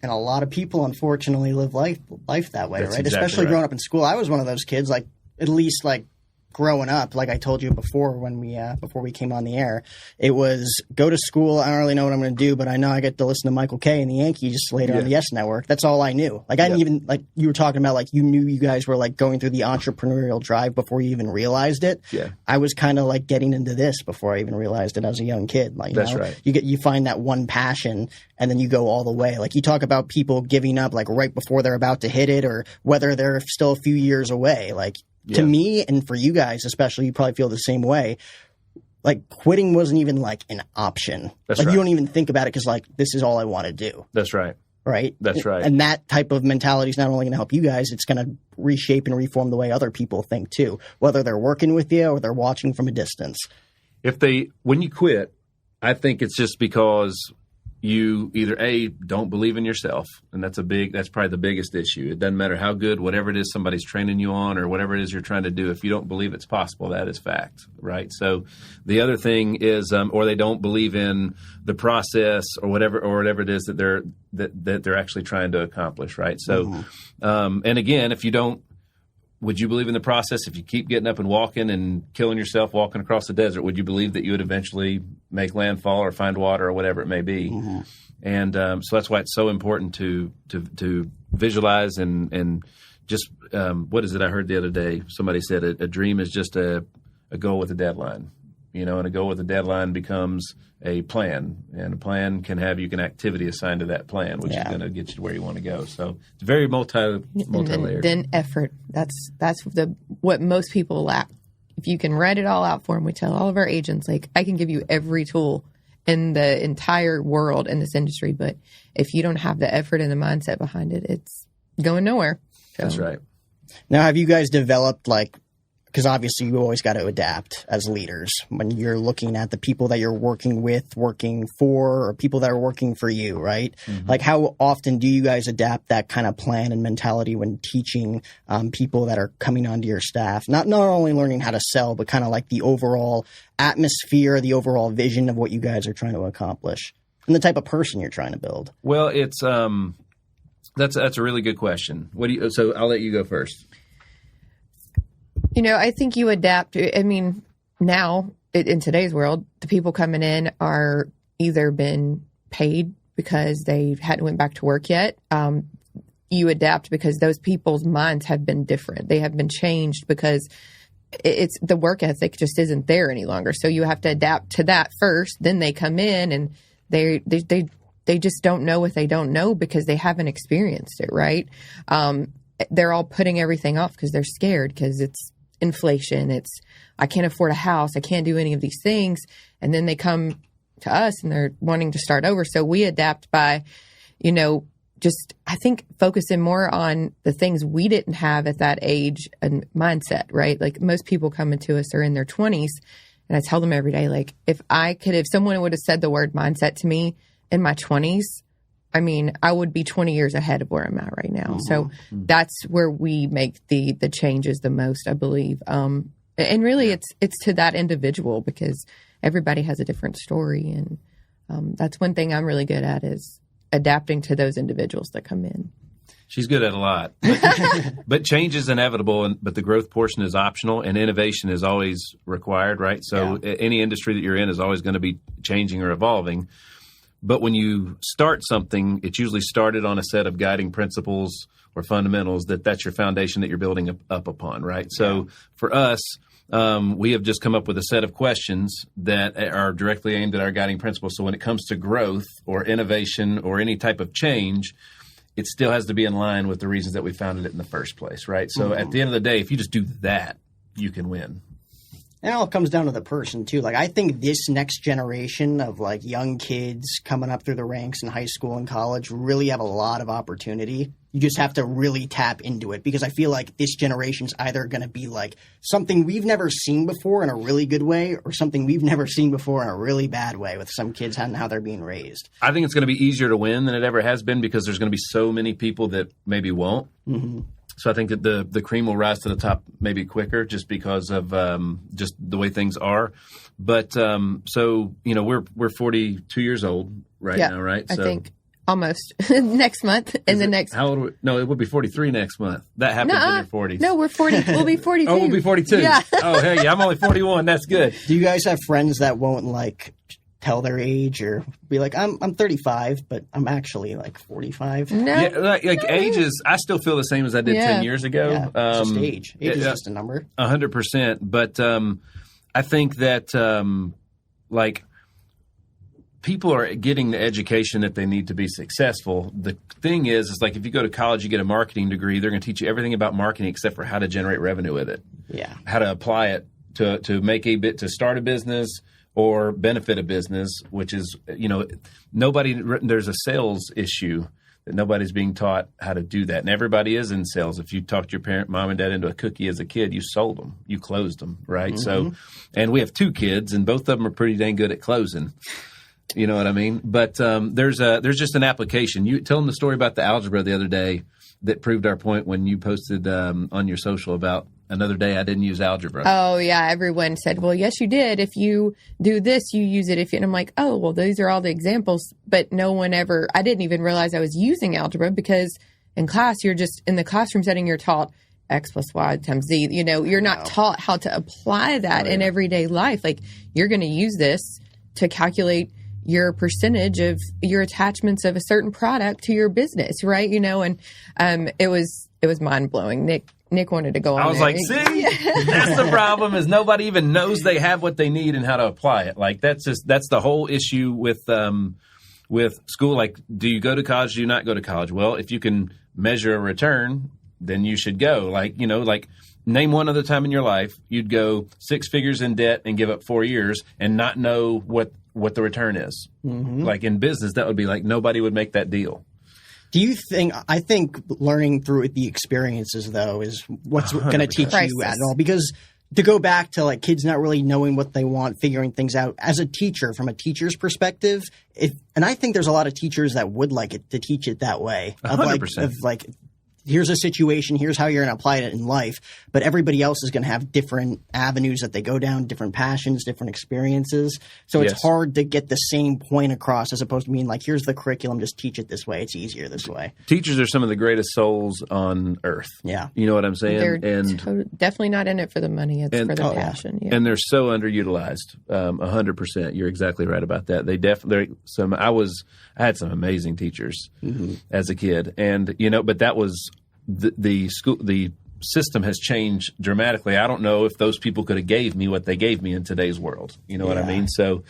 And a lot of people, unfortunately, live life that way, That's right? exactly Especially right. growing up in school. I was one of those kids, like, at least, like, growing up, like I told you before when before we came on the air, it was go to school. I don't really know what I'm going to do, but I know I get to listen to Michael Kay and the Yankees later on the Yes Network. That's all I knew. Like I didn't even, like you were talking about, like you knew you guys were like going through the entrepreneurial drive before you even realized it. Yeah. I was kind of like getting into this before I even realized it as a young kid. Like, That's right. You find that one passion and then you go all the way. Like you talk about people giving up like right before they're about to hit it or whether they're still a few years away. Like, to me, and for you guys especially, you probably feel the same way, like quitting wasn't even like an option. That's like right. You don't even think about it because like this is all I want to do. That's right. Right? That's right. And that type of mentality is not only going to help you guys, it's going to reshape and reform the way other people think too, whether they're working with you or they're watching from a distance. When you quit, I think it's just because you either A, don't believe in yourself, and that's probably the biggest issue. It doesn't matter how good, whatever it is somebody's training you on or whatever it is you're trying to do, if you don't believe it's possible, that is fact, right? So the other thing is, or they don't believe in the process or whatever it is that they're actually trying to accomplish, right? So, and again, would you believe in the process if you keep getting up and walking and killing yourself walking across the desert? Would you believe that you would eventually make landfall or find water or whatever it may be? Mm-hmm. And so that's why it's so important to visualize and just what is it I heard the other day? Somebody said a dream is just a goal with a deadline. And a goal with a deadline becomes a plan, and a plan can have activity assigned to that plan, which is going to get you to where you want to go. So it's very multi-layered. Then effort. That's what most people lack. If you can write it all out for them, we tell all of our agents, like, I can give you every tool in the entire world in this industry, but if you don't have the effort and the mindset behind it, it's going nowhere. So. That's right. Now, have you guys developed because obviously you always got to adapt as leaders when you're looking at the people that you're working with, working for, or people that are working for you, right? Mm-hmm. Like how often do you guys adapt that kind of plan and mentality when teaching people that are coming onto your staff? Not only learning how to sell, but kind of like the overall atmosphere, the overall vision of what you guys are trying to accomplish and the type of person you're trying to build. Well, it's that's a really good question. So I'll let you go first. I think you adapt. I mean, now in today's world, the people coming in are either been paid because they hadn't went back to work yet. You adapt because those people's minds have been different. They have been changed because it's the work ethic just isn't there any longer. So you have to adapt to that first. Then they come in and they just don't know what they don't know because they haven't experienced it. Right. They're all putting everything off because they're scared because it's inflation. I can't afford a house. I can't do any of these things. And then they come to us and they're wanting to start over. So we adapt by, just, I think, focusing more on the things we didn't have at that age and mindset, right? Like most people coming to us are in their 20s. And I tell them every day, like, if someone would have said the word mindset to me in my 20s, I mean, I would be 20 years ahead of where I'm at right now. Mm-hmm. So that's where we make the changes the most, I believe. And really, it's to that individual because everybody has a different story. And that's one thing I'm really good at is adapting to those individuals that come in. She's good at a lot. But change is inevitable, but the growth portion is optional, and innovation is always required, right? So any industry that you're in is always going to be changing or evolving. But when you start something, it's usually started on a set of guiding principles or fundamentals that's your foundation that you're building up upon, right? So for us, we have just come up with a set of questions that are directly aimed at our guiding principles. So when it comes to growth or innovation or any type of change, it still has to be in line with the reasons that we founded it in the first place, right? So at the end of the day, if you just do that, you can win. And it all comes down to the person, too. Like, I think this next generation of, like, young kids coming up through the ranks in high school and college really have a lot of opportunity. You just have to really tap into it because I feel like this generation's either going to be, like, something we've never seen before in a really good way or something we've never seen before in a really bad way with some kids and how they're being raised. I think it's going to be easier to win than it ever has been because there's going to be so many people that maybe won't. Mm-hmm. So I think that the cream will rise to the top maybe quicker just because of just the way things are. But so we're 42 years old now, right? I think Almost. Next month. How old are we? No, it will be 43 next month. That happens in your 40s. No, we're 40. We'll be 42. Oh, we'll be 42. Yeah. Oh, hey, I'm only 41. That's good. Do you guys have friends that won't like tell their age or be like, I'm 35, but I'm actually like 45? No. Yeah, like ages, I still feel the same as I did 10 years ago. Yeah, it's just age. Age is just a number. 100%. But I think that like people are getting the education that they need to be successful. The thing is like if you go to college, you get a marketing degree, they're going to teach you everything about marketing except for how to generate revenue with it. Yeah. How to apply it to make to start a business or benefit a business, which is, there's a sales issue that nobody's being taught how to do that. And everybody is in sales. If you talked your mom and dad into a cookie as a kid, you sold them, you closed them, right? So, and we have 2 kids and both of them are pretty dang good at closing. You know what I mean? But there's just an application. You tell them the story about the algebra the other day that proved our point when you posted on your social about another day I didn't use algebra. Oh, yeah. Everyone said, well, yes, you did. If you do this, you use it. And I'm like, oh, well, these are all the examples. But no one ever, I didn't even realize I was using algebra because in class, you're just in the classroom setting, you're taught X plus Y times Z. You're not taught how to apply that in everyday life. Like you're going to use this to calculate your percentage of your attachments of a certain product to your business, right? And it was mind blowing. Nick wanted to go on. I was there. like, see, that's the problem is nobody even knows they have what they need and how to apply it. Like that's the whole issue with school. Like, do you go to college? Do you not go to college? Well, if you can measure a return, then you should go. Like, name one other time in your life you'd go 6 figures in debt and give up 4 years and not know what the return is. Like in business, that would be like nobody would make that deal. Do you think, I think learning through the experiences though is what's going to teach you at all? Because to go back to like kids not really knowing what they want, figuring things out as a teacher, from a teacher's perspective, and I think there's a lot of teachers that would like it to teach it that way. 100%. Of like, here's a situation, here's how you're going to apply it in life. But everybody else is going to have different avenues that they go down, different passions, different experiences. So it's hard to get the same point across as opposed to being like, here's the curriculum, just teach it this way. It's easier this way. Teachers are some of the greatest souls on earth. Yeah. You know what I'm saying? They're definitely not in it for the money. It's for the passion. Yeah. And they're so underutilized. 100%. You're exactly right about that. I had some amazing teachers as a kid, and but that was the school. The system has changed dramatically. I don't know if those people could have gave me what they gave me in today's world. You know what I mean? So,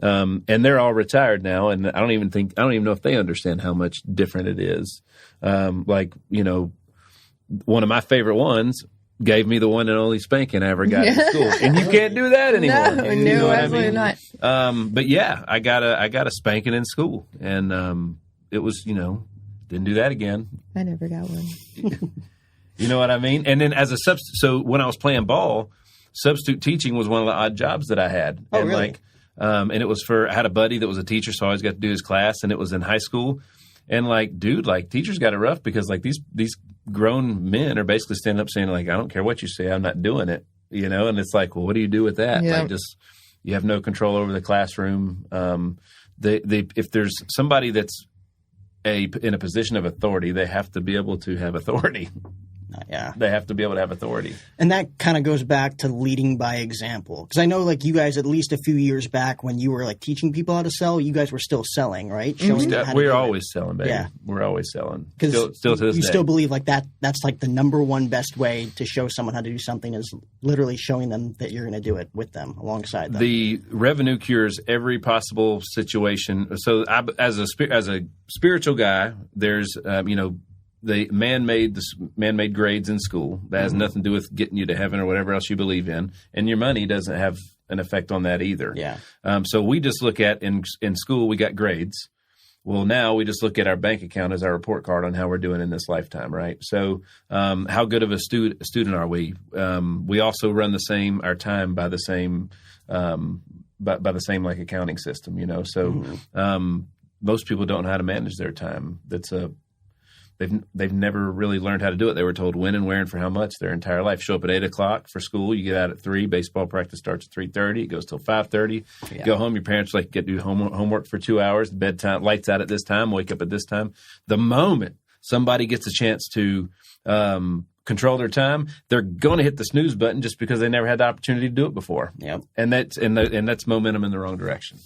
and they're all retired now, and I don't even know if they understand how much different it is. One of my favorite ones gave me the one and only spanking I ever got in school, and you can't do that anymore. No, absolutely not. But yeah, I got a spanking in school, and it was didn't do that again. I never got one. You know what I mean? And then as a substitute, so when I was playing ball, substitute teaching was one of the odd jobs that I had. Oh, and really? And it was I had a buddy that was a teacher, so I always got to do his class, and it was in high school. And teachers got it rough because these grown men are basically standing up saying like, I don't care what you say, I'm not doing it, and it's like, well, what do you do with that? Yeah. Like you have no control over the classroom. If there's somebody that's in a position of authority, they have to be able to have authority. Yeah. They have to be able to have authority. And that kind of goes back to leading by example. Because I know like you guys, at least a few years back when you were like teaching people how to sell, you guys were still selling, right? We're always selling, baby. Yeah. We're always selling. Still to this day. You still believe like that's like the number one best way to show someone how to do something is literally showing them that you're going to do it with them, alongside them. The revenue cures every possible situation. So as a spiritual guy, there's, the man-made grades in school. That has nothing to do with getting you to heaven or whatever else you believe in. And your money doesn't have an effect on that either. Yeah. So we just look at in school, we got grades. Well, now we just look at our bank account as our report card on how we're doing in this lifetime, right? So how good of a student are we? We also run our time by the same by the same like accounting system, So most people don't know how to manage their time. they've never really learned how to do it. They were told when and where and for how much their entire life. Show up at 8 o'clock for school. You get out at 3. Baseball practice starts at 3:30. It goes till 5:30. Yeah. Go home. Your parents like get do homework for 2 hours. Bedtime, lights out at this time. Wake up at this time. The moment somebody gets a chance to control their time, they're going to hit the snooze button just because they never had the opportunity to do it before. Yep. And that's momentum in the wrong direction.